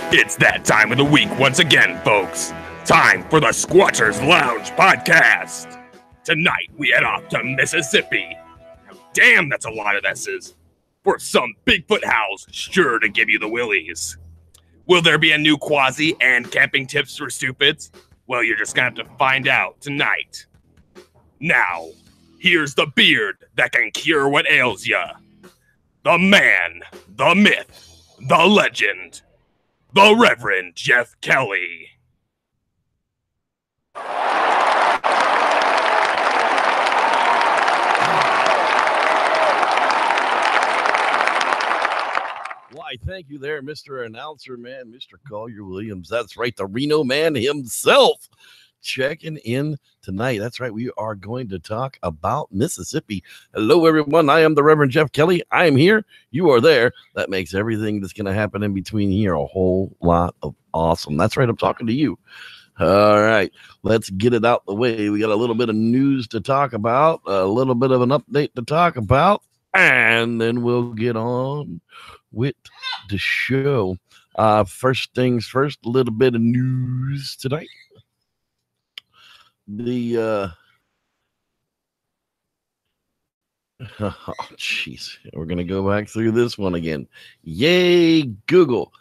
It's that time of the week once again, folks. Time for the Squatchers Lounge podcast. Tonight, we head off to Mississippi. Damn, that's a lot of S's. For some Bigfoot Howls sure to give you the willies. Will there be a new Quasi and camping tips for stupids? Well, you're just gonna have to find out tonight. Now, here's the beard that can cure what ails ya. The man, the myth, the legend, the Reverend Jeff Kelly. Why, thank you there, Mr. Announcer Man, Mr. Collier Williams. That's right, the Reno man himself checking in tonight. That's right, we are going to talk about Mississippi. Hello, everyone. I am the Reverend Jeff Kelly. I am here. You are there. That makes everything that's going to happen in between here a whole lot of awesome. That's right, I'm talking to you. All right, let's get it out the way. We got a little bit of news to talk about, a little bit of an update to talk about, and then we'll get on with the show. First things first, a little bit of news tonight. Oh, jeez, we're gonna go back through this one again. Yay, Google.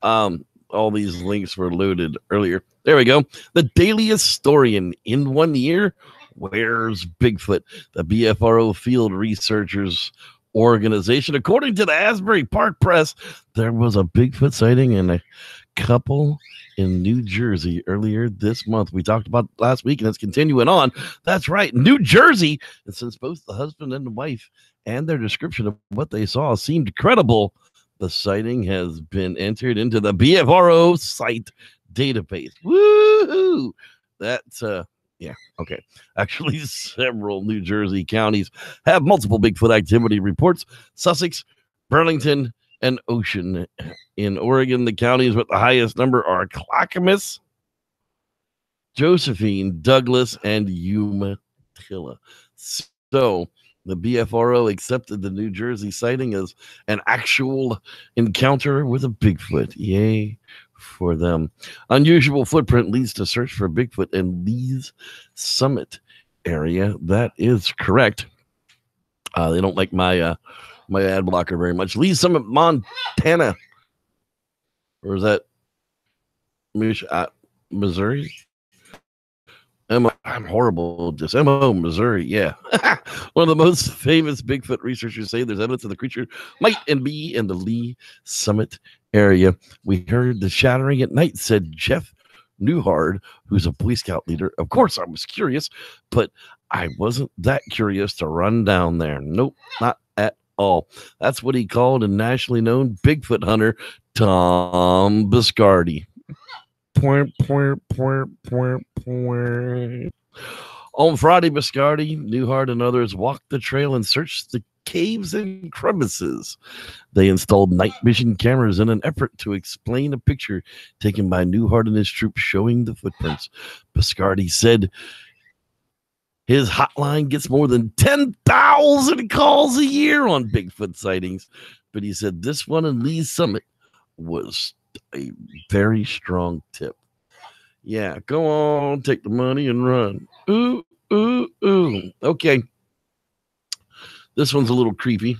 All these links were loaded earlier. There we go. The Daily Historian in 1 year. Where's Bigfoot? The BFRO Field Researchers Organization. According to the Asbury Park Press, there was a Bigfoot sighting in a couple in New Jersey earlier this month. We talked about last week, and it's continuing on. That's right, New Jersey. And since both the husband and the wife and their description of what they saw seemed credible, the sighting has been entered into the BFRO site database. Woohoo! That's yeah, okay. Actually, several New Jersey counties have multiple Bigfoot activity reports. Sussex, Burlington, and Ocean. In Oregon, the counties with the highest number are Clackamas, Josephine, Douglas, and Umatilla. So the BFRO accepted the New Jersey sighting as an actual encounter with a Bigfoot. Yay for them. Unusual footprint leads to search for Bigfoot in Lee's Summit area. That is correct. They don't like my ad blocker very much. Lee's Summit, Montana. Or is that Missouri? I'm horrible. Just MO, Missouri. Yeah. One of the most famous Bigfoot researchers say there's evidence of the creature might and be in the Lee Summit area. We heard the shattering at night, said Jeff Newhard, who's a Boy Scout leader. Of course, I was curious, but I wasn't that curious to run down there. Nope, not at all. That's what he called a nationally known Bigfoot hunter, Tom Biscardi. On Friday, Biscardi, Newhart, and others walked the trail and searched the caves and crevices. They installed night vision cameras in an effort to explain a picture taken by Newhart and his troop showing the footprints. Biscardi said his hotline gets more than 10,000 calls a year on Bigfoot sightings, but he said this one in Lee's Summit was a very strong tip. Yeah, go on, take the money and run. Ooh, ooh, ooh. Okay. This one's a little creepy.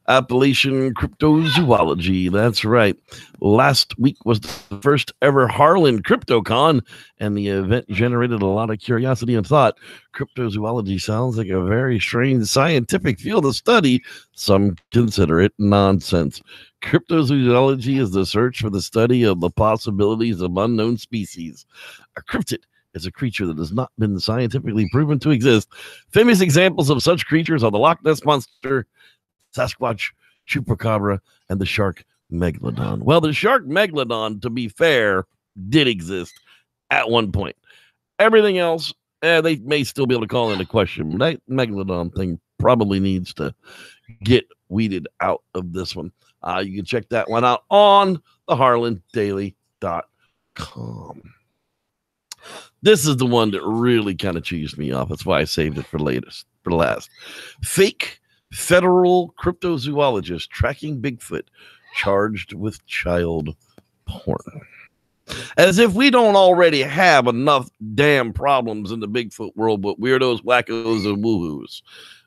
Appalachian Cryptozoology. That's right. Last week was the first ever Harlan CryptoCon, and the event generated a lot of curiosity and thought. Cryptozoology sounds like a very strange scientific field of study. Some consider it nonsense. Cryptozoology is the search for the study of the possibilities of unknown species. A cryptid is a creature that has not been scientifically proven to exist. Famous examples of such creatures are the Loch Ness Monster, Sasquatch, Chupacabra, and the shark Megalodon. Well, the shark Megalodon, to be fair, did exist at one point. Everything else, they may still be able to call into question. That Megalodon thing probably needs to get weeded out of this one. You can check that one out on the harlandaily.com. This is the one that really kind of cheesed me off. That's why I saved it for last. Fake federal cryptozoologist tracking Bigfoot charged with child porn. As if we don't already have enough damn problems in the Bigfoot world with weirdos, wackos, and woohoos.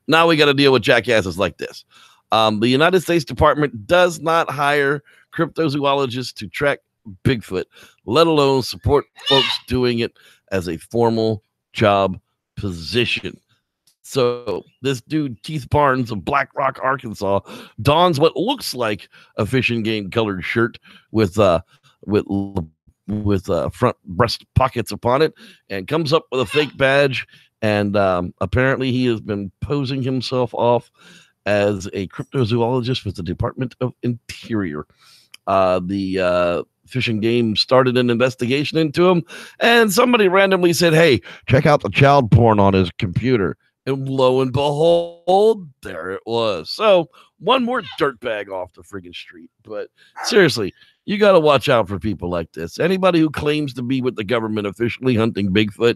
Now we got to deal with jackasses like this. The United States Department does not hire cryptozoologists to track Bigfoot, let alone support folks doing it as a formal job position. So this dude, Keith Barnes of Black Rock, Arkansas, dons what looks like a fish and game colored shirt with front breast pockets upon it, and comes up with a fake badge. And apparently he has been posing himself off as a cryptozoologist with the Department of Interior. The Fish and Game started an investigation into him, and somebody randomly said, hey, check out the child porn on his computer. And lo and behold, there it was. So one more dirtbag off the friggin' street. But seriously, you got to watch out for people like this. Anybody who claims to be with the government officially hunting Bigfoot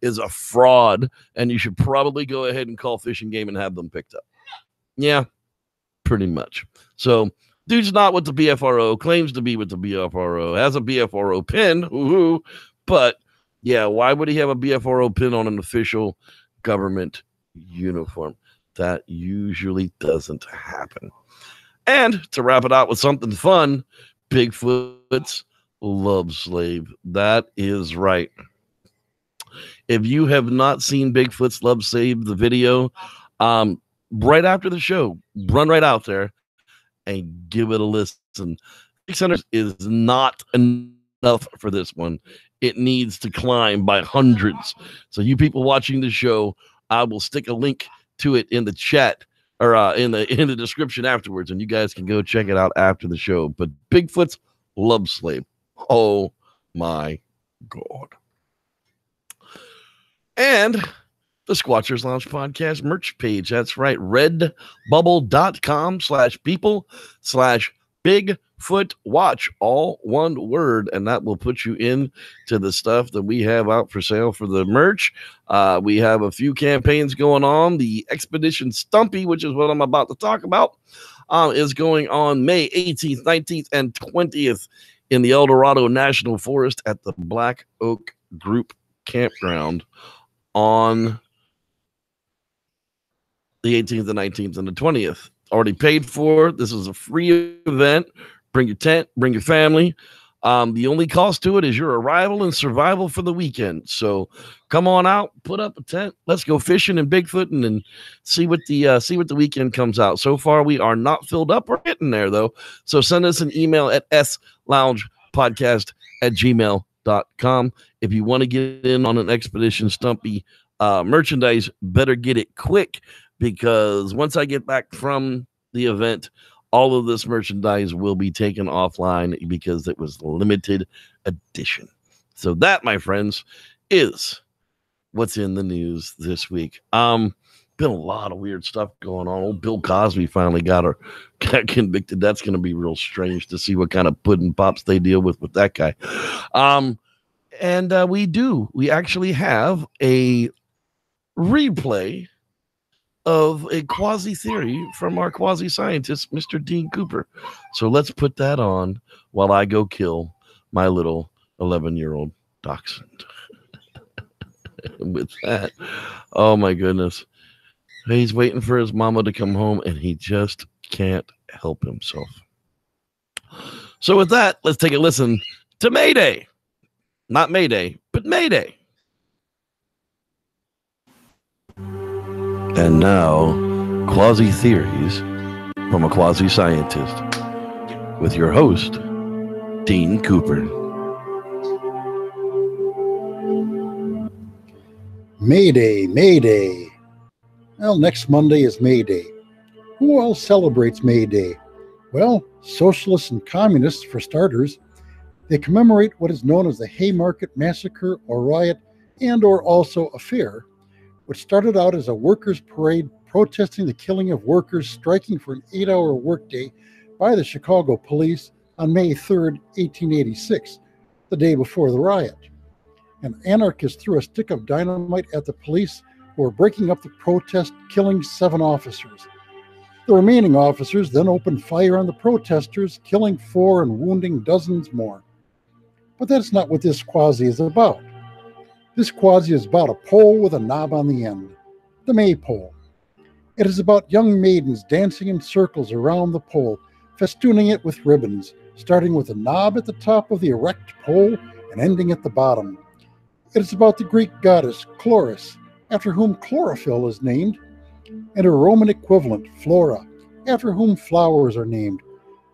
is a fraud, and you should probably go ahead and call Fish and Game and have them picked up. Yeah, pretty much. So dude's not with the BFRO, claims to be with the BFRO, has a BFRO pin, woohoo, but yeah, why would he have a BFRO pin on an official government uniform? That usually doesn't happen. And to wrap it out with something fun, Bigfoot's love slave. That is right. If you have not seen Bigfoot's love slave, the video, right after the show, run right out there and give it a listen. 600 is not enough for this one. It needs to climb by hundreds. So you people watching the show, I will stick a link to it in the chat or in the description afterwards, and you guys can go check it out after the show. But Bigfoot's love slave. Oh my God. And the Squatchers Lounge podcast merch page. That's right. Redbubble.com/people/Bigfoot Watch, all one word, and that will put you in to the stuff that we have out for sale for the merch. We have a few campaigns going on. The Expedition Stumpy, which is what I'm about to talk about, is going on May 18th, 19th, and 20th in the El Dorado National Forest at the Black Oak Group Campground on the 18th, the 19th, and the 20th. Already paid for. This is a free event. Bring your tent, bring your family. The only cost to it is your arrival and survival for the weekend. So come on out, put up a tent. Let's go fishing and Bigfooting and see what the weekend comes out. So far, we are not filled up. We're getting there though. So send us an email at sloungepodcast@gmail.com. If you want to get in on an Expedition Stumpy merchandise, better get it quick, because once I get back from the event, all of this merchandise will be taken offline because it was limited edition. So that, my friends, is what's in the news this week. Been a lot of weird stuff going on. Old Bill Cosby finally got convicted. That's going to be real strange to see what kind of pudding pops they deal with that guy. And we actually have a replay of a quasi theory from our quasi scientist, Mr. Dean Cooper. So let's put that on while I go kill my little 11-year-old dachshund. With that, oh my goodness, he's waiting for his mama to come home and he just can't help himself. So with that, let's take a listen to Mayday. Not Mayday, but Mayday. And now, Quasi Theories from a Quasi Scientist with your host, Dean Cooper. Mayday, Mayday. Well, next Monday is May Day. Who else celebrates May Day? Well, socialists and communists, for starters. They commemorate what is known as the Haymarket Massacre or riot and or also affair, which started out as a workers' parade protesting the killing of workers striking for an 8-hour workday by the Chicago police on May 3rd, 1886, the day before the riot. An anarchist threw a stick of dynamite at the police who were breaking up the protest, killing 7 officers. The remaining officers then opened fire on the protesters, killing 4 and wounding dozens more. But that's not what this Quasi is about. This Quasi is about a pole with a knob on the end, the maypole. It is about young maidens dancing in circles around the pole, festooning it with ribbons, starting with a knob at the top of the erect pole and ending at the bottom. It is about the Greek goddess Chloris, after whom chlorophyll is named, and her Roman equivalent, Flora, after whom flowers are named.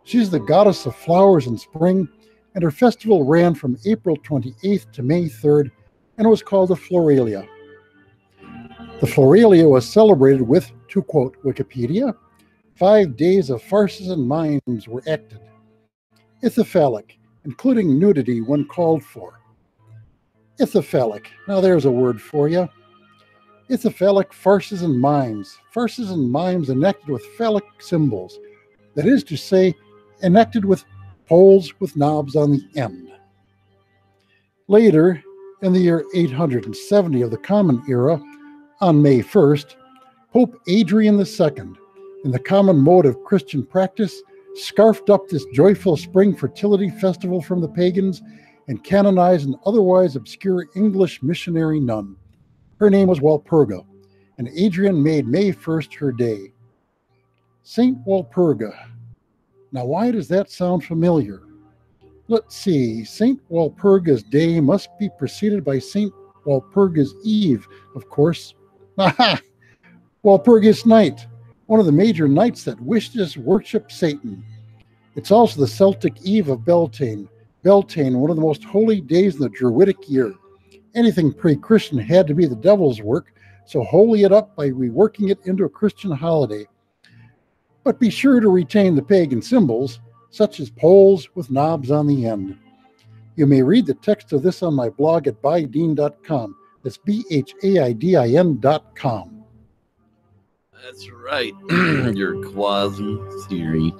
She is the goddess of flowers in spring, and her festival ran from April 28th to May 3rd, and was called the Floralia. The Floralia was celebrated with, to quote Wikipedia, 5 days of farces and mimes were acted. Ithyphallic, including nudity when called for. Ithyphallic, now there's a word for you. Ithyphallic farces and mimes enacted with phallic symbols, that is to say, enacted with poles with knobs on the end. Later, in the year 870 of the Common Era, on May 1st, Pope Adrian II, in the common mode of Christian practice, scarfed up this joyful spring fertility festival from the pagans and canonized an otherwise obscure English missionary nun. Her name was Walpurga, and Adrian made May 1st her day. Saint Walpurga. Now, why does that sound familiar? Let's see. Saint Walpurga's Day must be preceded by Saint Walpurga's Eve, of course. Aha! Walpurgis Night, one of the major nights that witches worship Satan. It's also the Celtic Eve of Beltane. Beltane, one of the most holy days in the Druidic year. Anything pre-Christian had to be the devil's work, so holy it up by reworking it into a Christian holiday. But be sure to retain the pagan symbols, such as poles with knobs on the end. You may read the text of this on my blog at bydean.com. That's BHAIDIN.com. That's right. Your Quasi theory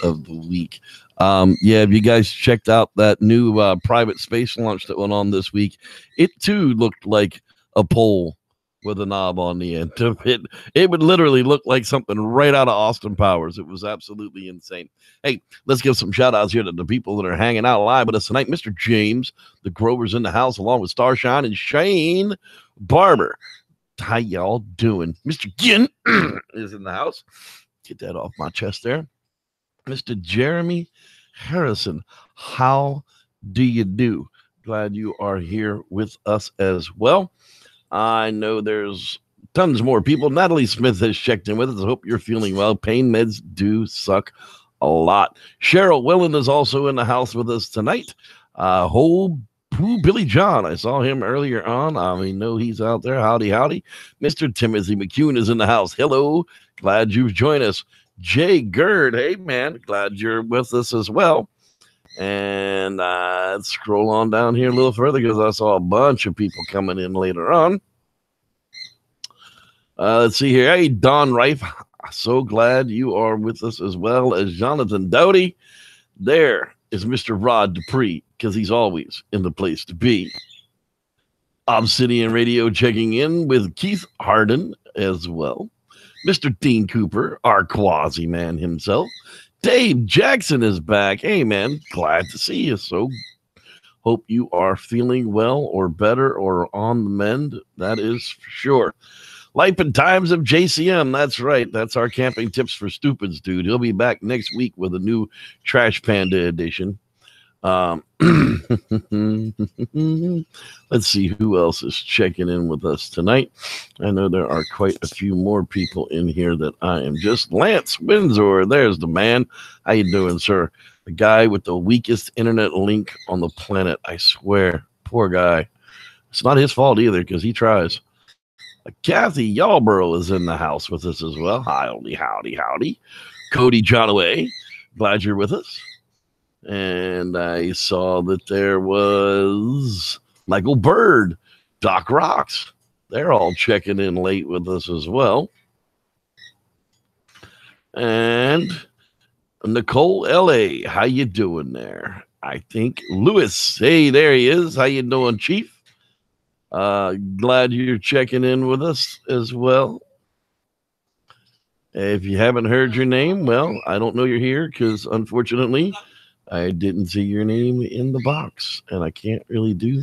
of the week. Yeah, if you guys checked out that new private space launch that went on this week, it too looked like a pole with a knob on the end of it. It would literally look like something right out of Austin Powers. It was absolutely insane. Hey, let's give some shout outs here to the people that are hanging out live with us tonight. Mr. James, the Grover's in the house, along with Starshine and Shane Barber. How y'all doing? Mr. Ginn is in the house. Get that off my chest there. Mr. Jeremy Harrison, how do you do? Glad you are here with us as well. I know there's tons more people. Natalie Smith has checked in with us. I hope you're feeling well. Pain meds do suck a lot. Cheryl Willen is also in the house with us tonight. Billy John, I saw him earlier on. I know he's out there. Howdy, howdy. Mr. Timothy McCune is in the house. Hello. Glad you've joined us. Jay Gerd, hey, man. Glad you're with us as well. And let's scroll on down here a little further because I saw a bunch of people coming in later on. Let's see here. Hey, Don Rife. So glad you are with us as well as Jonathan Dowdy. There is Mr. Rod Dupree because he's always in the place to be. Obsidian Radio checking in with Keith Harden as well. Mr. Dean Cooper, our Quasi man himself. Dave Jackson is back. Hey, man, glad to see you. So hope you are feeling well or better or on the mend. That is for sure. Life and Times of JCM. That's right. That's our camping tips for stupids, dude. He'll be back next week with a new Trash Panda edition. Let's see who else is checking in with us tonight. I know there are quite a few more people in here that I am just. Lance Windsor, there's the man. How you doing, sir? The guy with the weakest internet link on the planet, I swear. Poor guy. It's not his fault either because he tries. Kathy Yarborough is in the house with us as well. Howdy, howdy, howdy. Cody Johnaway, glad you're with us. And I saw that there was Michael Bird, Doc Rocks. They're all checking in late with us as well. And Nicole L.A., how you doing there? I think Lewis, hey, there he is. How you doing, Chief? Glad you're checking in with us as well. If you haven't heard your name, well, I don't know you're here because, unfortunately, I didn't see your name in the box, and I can't really do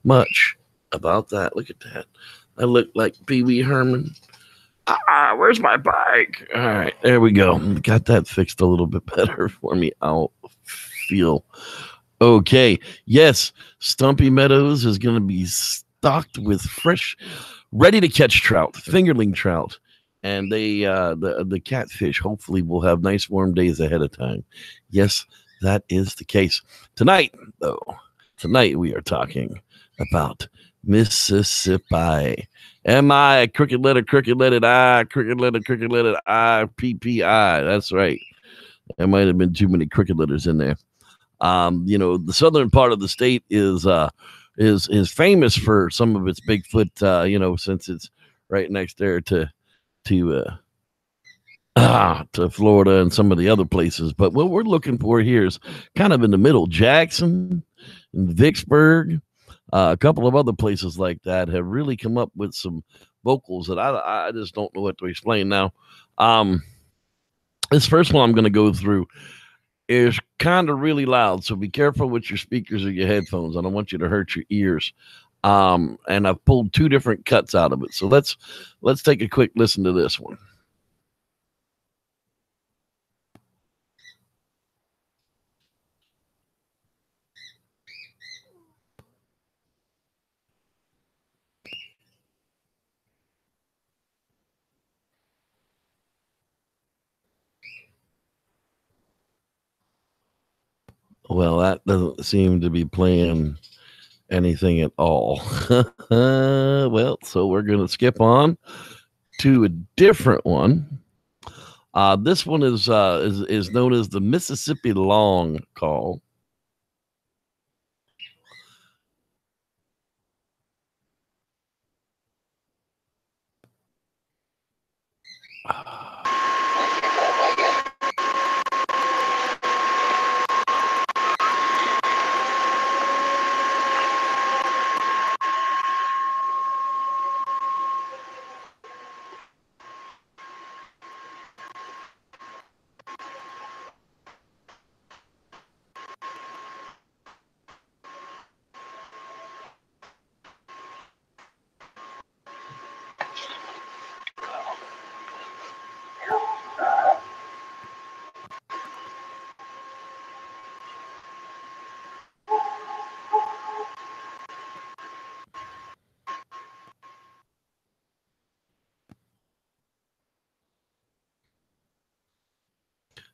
much about that. Look at that. I look like Pee Wee Herman. Where's my bike? All right, there we go. Got that fixed a little bit better for me. I'll feel okay. Yes, Stumpy Meadows is going to be stocked with fresh, ready to catch trout, fingerling trout, and the catfish. Hopefully, will have nice warm days ahead of time. Yes, that is the case. Tonight, though, we are talking about Mississippi. M-I, crooked letter, I, crooked letter, I, P-P-I. That's right. There might have been too many crooked letters in there. The southern part of the state is famous for some of its Bigfoot, since it's right next there to Florida and some of the other places. But what we're looking for here is kind of in the middle. Jackson and Vicksburg, a couple of other places like that have really come up with some vocals that I just don't know what to explain now. This first one I'm going to go through is kind of really loud, so be careful with your speakers or your headphones. I don't want you to hurt your ears. And I've pulled two different cuts out of it. So let's take a quick listen to this one. Well, that doesn't seem to be playing anything at all. Well, so we're going to skip on to a different one. This one is known as the Mississippi Long Call.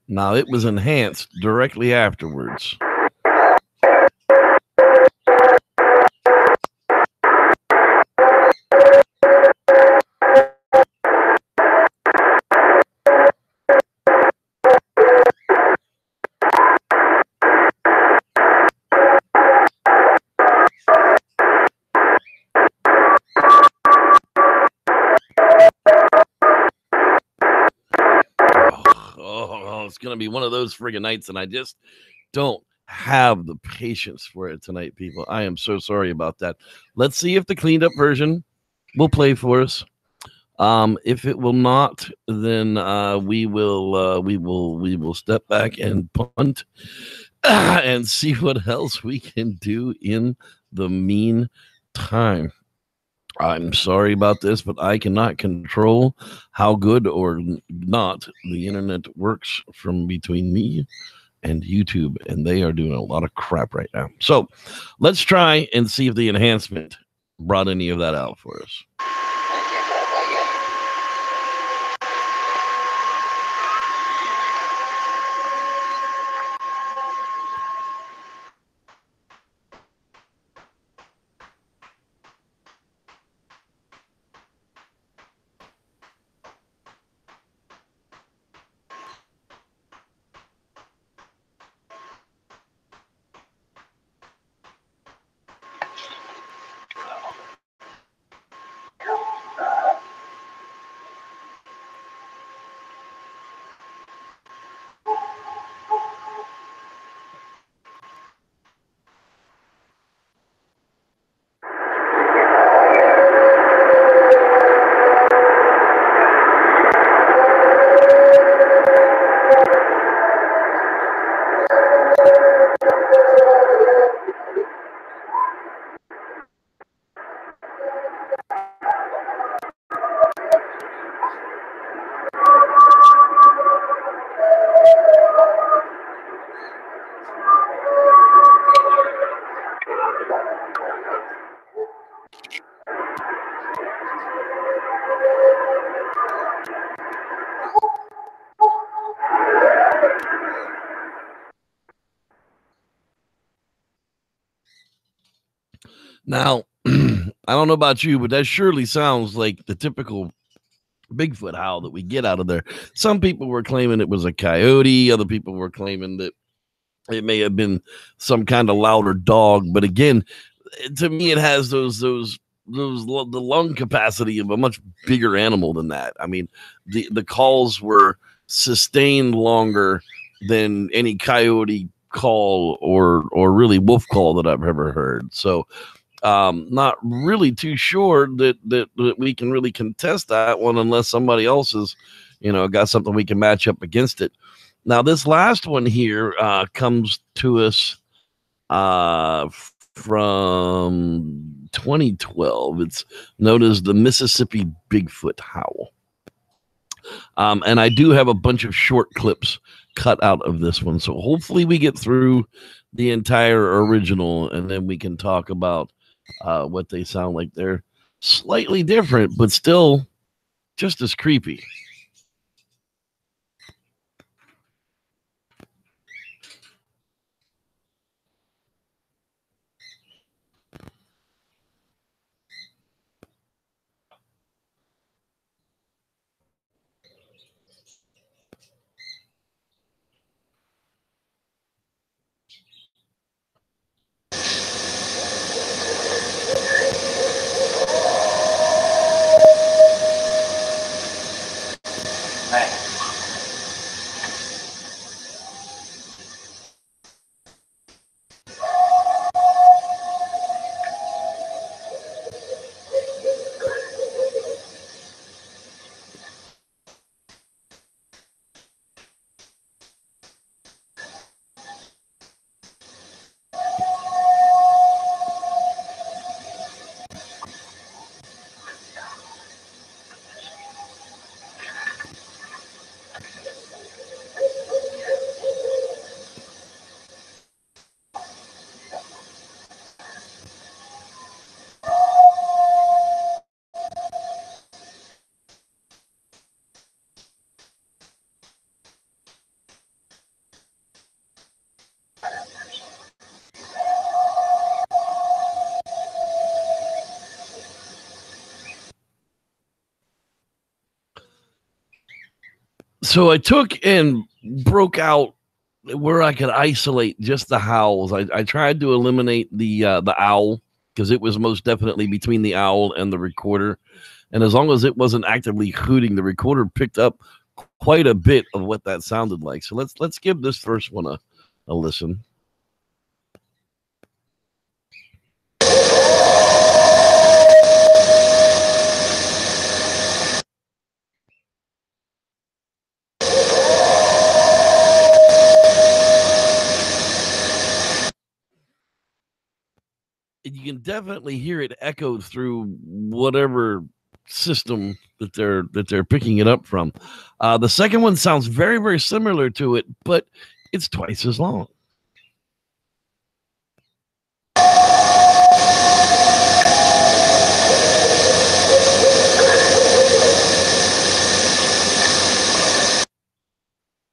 Now, it was enhanced directly afterwards. It's going to be one of those friggin' nights, and I just don't have the patience for it tonight, people. I am so sorry about that. Let's see if the cleaned up version will play for us. If it will not, then we will step back and punt and see what else we can do in the meantime. I'm sorry about this, but I cannot control how good or not the internet works from between me and YouTube, and they are doing a lot of crap right now. So let's try and see if the enhancement brought any of that out for us. Now, I don't know about you, but that surely sounds like the typical Bigfoot howl that we get out of there. Some people were claiming it was a coyote. Other people were claiming that it may have been some kind of louder dog. But again, to me, it has the lung capacity of a much bigger animal than that. I mean, the calls were sustained longer than any coyote call or really wolf call that I've ever heard. So not really too sure that we can really contest that one unless somebody else has, got something we can match up against it. Now, this last one here comes to us from 2012. It's known as the Mississippi Bigfoot Howl. And I do have a bunch of short clips cut out of this one. So hopefully we get through the entire original and then we can talk about what they sound like. They're slightly different, but still just as creepy. So I took and broke out where I could isolate just the howls. I tried to eliminate the owl because it was most definitely between the owl and the recorder. And as long as it wasn't actively hooting, the recorder picked up quite a bit of what that sounded like. So let's give this first one a listen. You can definitely hear it echoed through whatever system that they're picking it up from. The second one sounds very, very similar to it, but it's twice as long.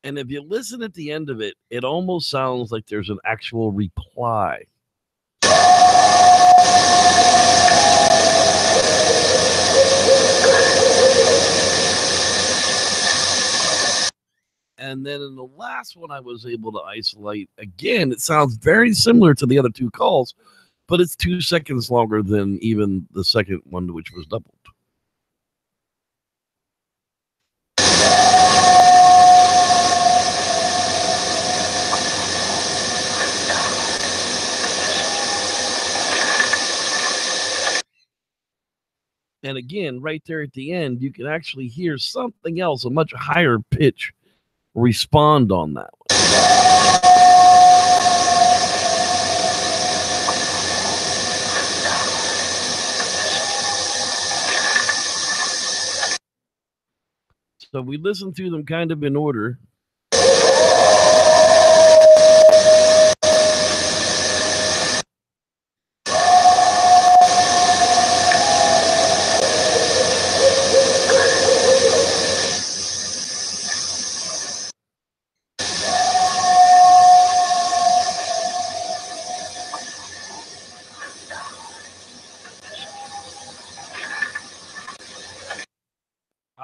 And if you listen at the end of it, it almost sounds like there's an actual reply. And then in the last one I was able to isolate, again, it sounds very similar to the other two calls, but it's 2 seconds longer than even the second one, which was doubled. And again, right there at the end, you can actually hear something else, a much higher pitch, respond on that one. So we listen to them kind of in order.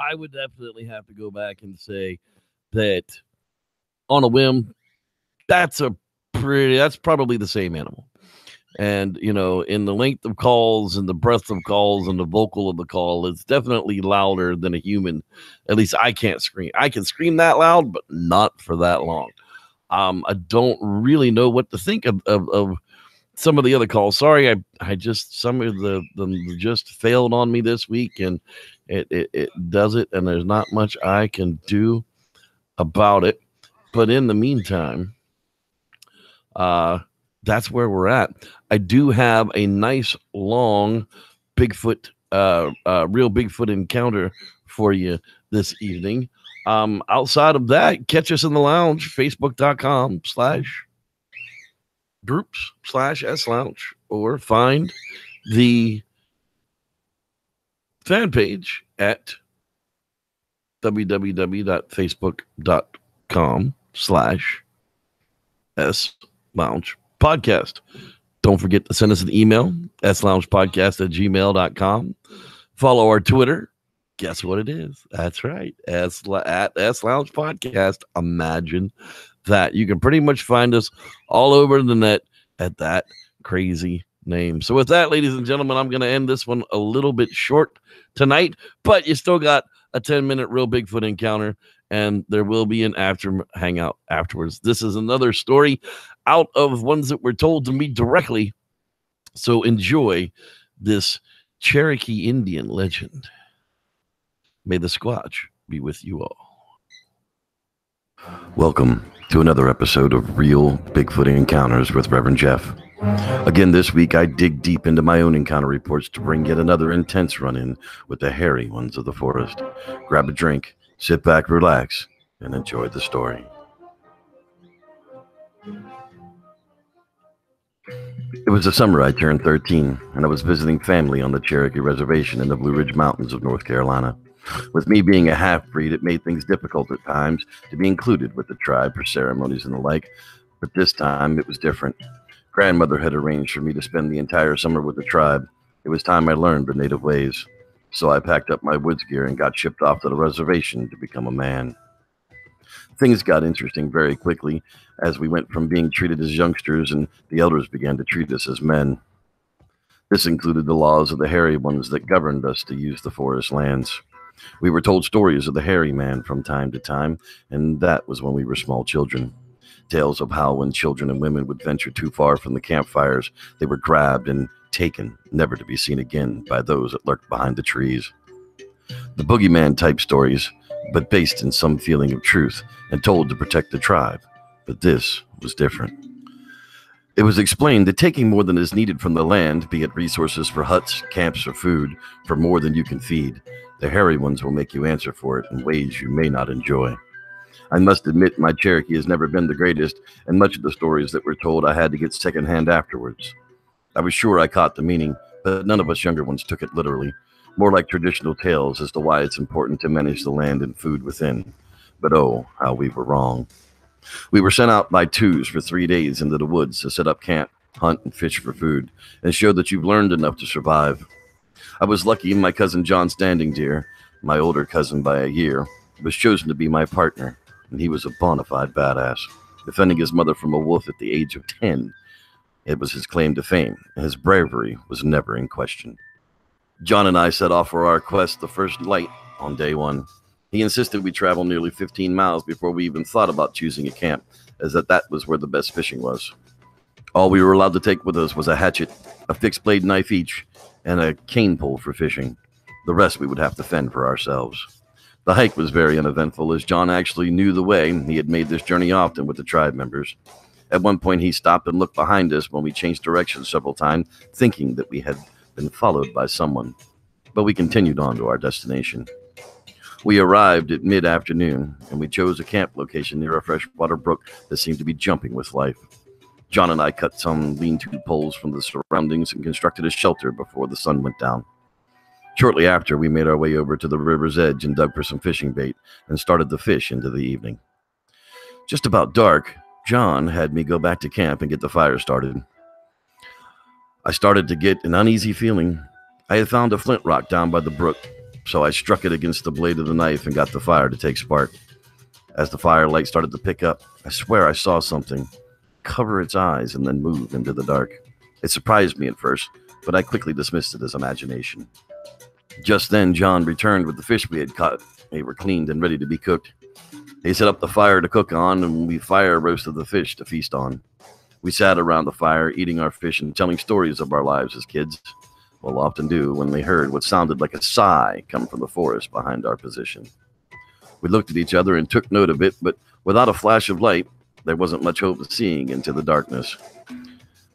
I would definitely have to go back and say that on a whim, that's probably the same animal. And, in the length of calls and the breadth of calls and the vocal of the call, it's definitely louder than a human. At least I can't scream. I can scream that loud, but not for that long. I don't really know what to think of some of the other calls. Sorry, I just, some of them just failed on me this week, and it does it, and there's not much I can do about it. But in the meantime, that's where we're at. I do have a nice long Bigfoot, real Bigfoot encounter for you this evening. Outside of that, catch us in the lounge, facebook.com/groups/S-Lounge, or find the fan page at www.facebook.com/S-Lounge podcast. Don't forget to send us an email, sloungepodcast@gmail.com. Follow our Twitter. Guess what it is? That's right. at S-Lounge Podcast. Imagine that. You can pretty much find us all over the net at that crazy name. So with that, ladies and gentlemen, I'm going to end this one a little bit short tonight, but you still got a 10-minute real Bigfoot encounter, and there will be an after hangout afterwards. This is another story out of ones that were told to me directly. So enjoy this Cherokee Indian legend. May the Squatch be with you all. Welcome to another episode of Real Bigfoot Encounters with Reverend Jeff. Again, this week I dig deep into my own encounter reports to bring yet another intense run-in with the hairy ones of the forest. Grab a drink, sit back, relax, and enjoy the story. It was the summer I turned 13, and I was visiting family on the Cherokee Reservation in the Blue Ridge Mountains of North Carolina. With me being a half-breed, it made things difficult at times to be included with the tribe for ceremonies and the like, but this time it was different. Grandmother had arranged for me to spend the entire summer with the tribe. It was time I learned the native ways. So I packed up my woods gear and got shipped off to the reservation to become a man. Things got interesting very quickly as we went from being treated as youngsters and the elders began to treat us as men. This included the laws of the hairy ones that governed us to use the forest lands. We were told stories of the hairy man from time to time, and that was when we were small children. Tales of how when children and women would venture too far from the campfires, they were grabbed and taken, never to be seen again by those that lurked behind the trees. The boogeyman type stories, but based in some feeling of truth and told to protect the tribe. But this was different. It was explained that taking more than is needed from the land, be it resources for huts, camps, or food, for more than you can feed, the hairy ones will make you answer for it in ways you may not enjoy. I must admit my Cherokee has never been the greatest, and much of the stories that were told I had to get secondhand afterwards. I was sure I caught the meaning, but none of us younger ones took it literally, more like traditional tales as to why it's important to manage the land and food within. But oh, how we were wrong. We were sent out by twos for 3 days into the woods to set up camp, hunt, and fish for food, and show that you've learned enough to survive. I was lucky my cousin John Standing Deer, my older cousin by a year, was chosen to be my partner, and he was a bona fide badass, defending his mother from a wolf at the age of 10. It was his claim to fame, and his bravery was never in question. John and I set off for our quest the first light on day one. He insisted we travel nearly 15 miles before we even thought about choosing a camp, as that was where the best fishing was. All we were allowed to take with us was a hatchet, a fixed blade knife each, and a cane pole for fishing. The rest we would have to fend for ourselves. The hike was very uneventful, as John actually knew the way. He had made this journey often with the tribe members. At one point, he stopped and looked behind us when we changed directions several times, thinking that we had been followed by someone. But we continued on to our destination. We arrived at mid-afternoon, and we chose a camp location near a freshwater brook that seemed to be jumping with life. John and I cut some lean-to poles from the surroundings and constructed a shelter before the sun went down. Shortly after, we made our way over to the river's edge and dug for some fishing bait and started to fish into the evening. Just about dark, John had me go back to camp and get the fire started. I started to get an uneasy feeling. I had found a flint rock down by the brook, so I struck it against the blade of the knife and got the fire to take spark. As the firelight started to pick up, I swear I saw something cover its eyes and then move into the dark. It surprised me at first, but I quickly dismissed it as imagination. Just then, John returned with the fish we had caught. They were cleaned and ready to be cooked. He set up the fire to cook on, and we fire roasted the fish to feast on. We sat around the fire, eating our fish and telling stories of our lives as kids. We'll often do when we heard what sounded like a sigh come from the forest behind our position. We looked at each other and took note of it, but without a flash of light, there wasn't much hope of seeing into the darkness.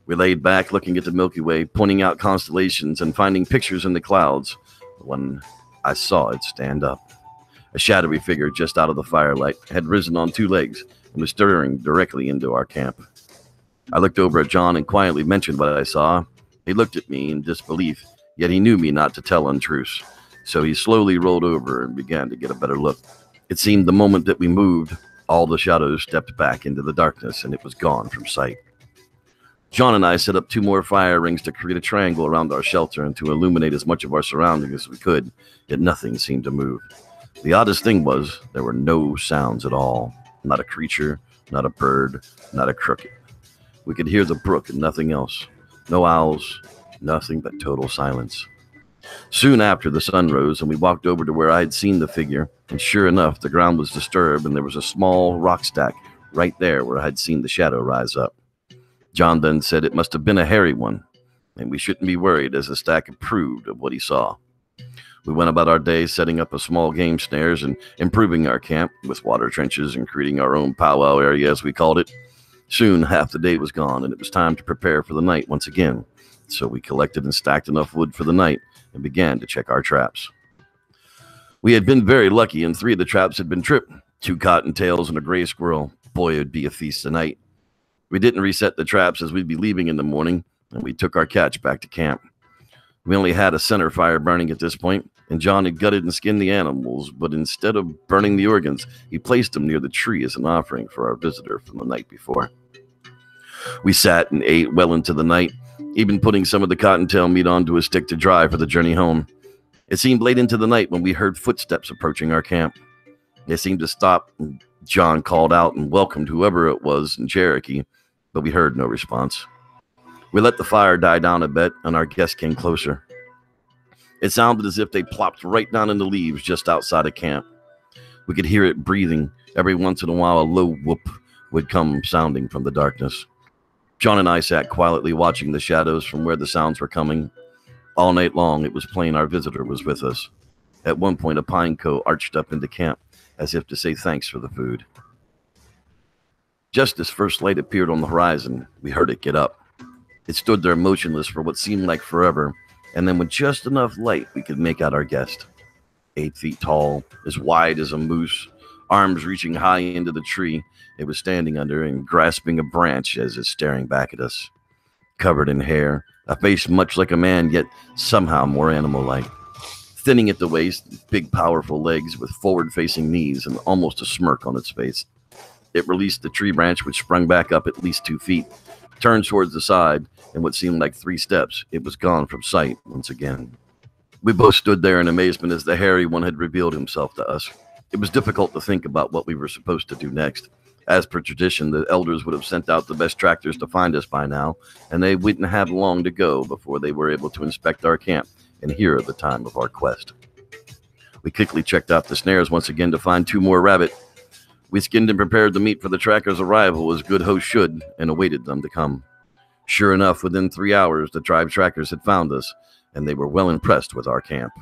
We laid back, looking at the Milky Way, pointing out constellations and finding pictures in the clouds, when I saw it stand up. A shadowy figure just out of the firelight had risen on 2 legs and was staring directly into our camp. I looked over at John and quietly mentioned what I saw. He looked at me in disbelief, yet he knew me not to tell untruths, so he slowly rolled over and began to get a better look. It seemed the moment that we moved, all the shadows stepped back into the darkness and it was gone from sight. John and I set up 2 more fire rings to create a triangle around our shelter and to illuminate as much of our surroundings as we could, yet nothing seemed to move. The oddest thing was there were no sounds at all. Not a creature, not a bird, not a cricket. We could hear the brook and nothing else. No owls, nothing but total silence. Soon after, the sun rose and we walked over to where I had seen the figure, and sure enough, the ground was disturbed and there was a small rock stack right there where I had seen the shadow rise up. John then said it must have been a hairy one, and we shouldn't be worried as the stack approved of what he saw. We went about our day setting up a small game snares and improving our camp with water trenches and creating our own powwow area, as we called it. Soon, half the day was gone, and it was time to prepare for the night once again. So we collected and stacked enough wood for the night and began to check our traps. We had been very lucky, and 3 of the traps had been tripped. 2 cottontails and a gray squirrel. Boy, it would be a feast tonight. We didn't reset the traps as we'd be leaving in the morning, and we took our catch back to camp. We only had a center fire burning at this point, and John had gutted and skinned the animals, but instead of burning the organs, he placed them near the tree as an offering for our visitor from the night before. We sat and ate well into the night, even putting some of the cottontail meat onto a stick to dry for the journey home. It seemed late into the night when we heard footsteps approaching our camp. They seemed to stop, and John called out and welcomed whoever it was in Cherokee, but we heard no response. We let the fire die down a bit, and our guests came closer. It sounded as if they plopped right down in the leaves just outside of camp. We could hear it breathing. Every once in a while, a low whoop would come sounding from the darkness. John and I sat quietly watching the shadows from where the sounds were coming. All night long, it was plain our visitor was with us. At one point, a pine cone arched up into camp, as if to say thanks for the food. Just as first light appeared on the horizon, we heard it get up. It stood there motionless for what seemed like forever, and then with just enough light, we could make out our guest. 8 feet tall, as wide as a moose, arms reaching high into the tree it was standing under and grasping a branch as it's staring back at us. Covered in hair, a face much like a man, yet somehow more animal-like. Thinning at the waist, big powerful legs with forward-facing knees and almost a smirk on its face. It released the tree branch, which sprung back up at least 2 feet, turned towards the side, and what seemed like 3 steps, it was gone from sight once again. We both stood there in amazement as the hairy one had revealed himself to us. It was difficult to think about what we were supposed to do next. As per tradition, the elders would have sent out the best trackers to find us by now, and they wouldn't have long to go before they were able to inspect our camp and hear of the time of our quest. We quickly checked out the snares once again to find 2 more rabbit. We skinned and prepared the meat for the trackers' arrival as good hosts should, and awaited them to come. Sure enough, within 3 hours, the tribe trackers had found us, and they were well impressed with our camp.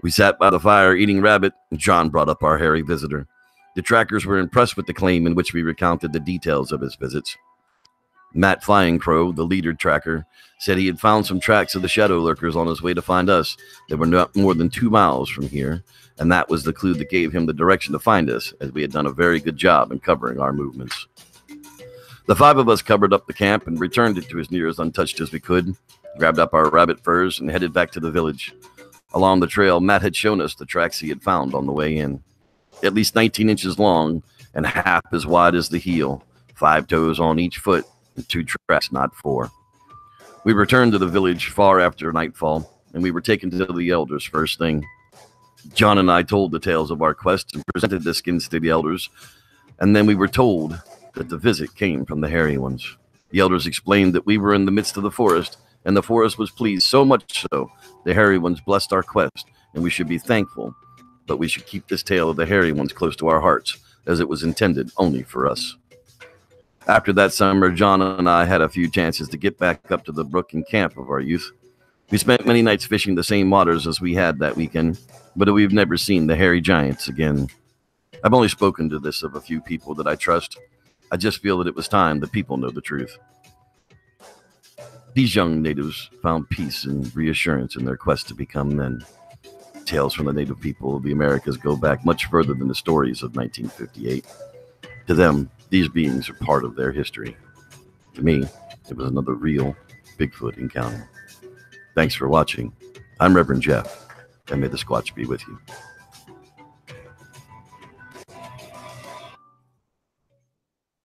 We sat by the fire eating rabbit, and John brought up our hairy visitor. The trackers were impressed with the claim in which we recounted the details of his visits. Matt Flying Crow, the leader tracker, said he had found some tracks of the shadow lurkers on his way to find us. They were not more than 2 miles from here, and that was the clue that gave him the direction to find us, as we had done a very good job in covering our movements. The 5 of us covered up the camp and returned it to as near as untouched as we could, grabbed up our rabbit furs, and headed back to the village. Along the trail, Matt had shown us the tracks he had found on the way in. At least 19 inches long and half as wide as the heel, 5 toes on each foot, and 2 tracks, not 4. We returned to the village far after nightfall, and we were taken to the elders first thing. John and I told the tales of our quest and presented the skins to the elders, and then we were told that the visit came from the hairy ones. The elders explained that we were in the midst of the forest, and the forest was pleased so much so the hairy ones blessed our quest, and we should be thankful, but we should keep this tale of the hairy ones close to our hearts, as it was intended only for us. After that summer, John and I had a few chances to get back up to the brook and camp of our youth. We spent many nights fishing the same waters as we had that weekend, but we've never seen the hairy giants again. I've only spoken to this of a few people that I trust. I just feel that it was time the people know the truth. These young natives found peace and reassurance in their quest to become men. Tales from the native people of the Americas go back much further than the stories of 1958. To them, these beings are part of their history. To me, it was another real Bigfoot encounter. Thanks for watching. I'm Reverend Jeff, and may the Squatch be with you.